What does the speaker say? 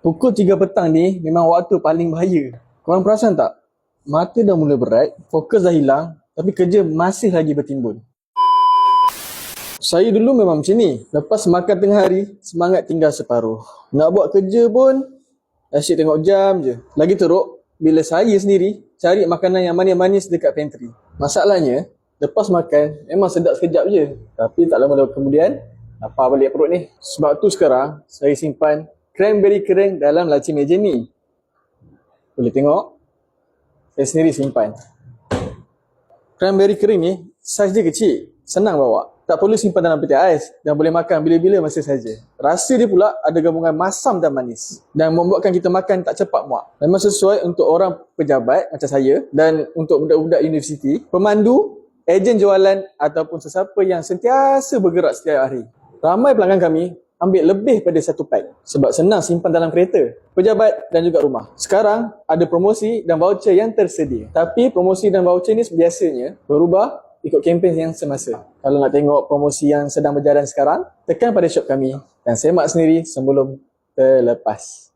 Pukul 3 petang ni memang waktu paling bahaya. Korang perasan tak? Mata dah mula berat, fokus dah hilang, tapi kerja masih lagi bertimbun. Saya dulu memang macam ni. Lepas makan tengah hari, semangat tinggal separuh. Nak buat kerja pun, asyik tengok jam je. Lagi teruk, bila saya sendiri cari makanan yang manis-manis dekat pantry. Masalahnya, lepas makan, memang sedap sekejap je. Tapi tak lama kemudian, lapar balik perut ni. Sebab tu sekarang, saya simpan cranberry kering dalam laci meja ni. Boleh tengok, saya sendiri simpan. Cranberry kering ni, saiz dia kecil, senang bawa. Tak perlu simpan dalam peti ais dan boleh makan bila-bila masa saja. Rasa dia pula ada gabungan masam dan manis dan membuatkan kita makan tak cepat muak. Memang sesuai untuk orang pejabat macam saya dan untuk budak-budak universiti, pemandu, ejen jualan ataupun sesiapa yang sentiasa bergerak setiap hari. Ramai pelanggan kami ambil lebih pada satu pack sebab senang simpan dalam kereta, pejabat dan juga rumah. Sekarang ada promosi dan voucher yang tersedia. Tapi promosi dan voucher ni biasanya berubah ikut kempen yang semasa. Kalau nak tengok promosi yang sedang berjalan sekarang, tekan pada shop kami dan semak sendiri sebelum terlepas.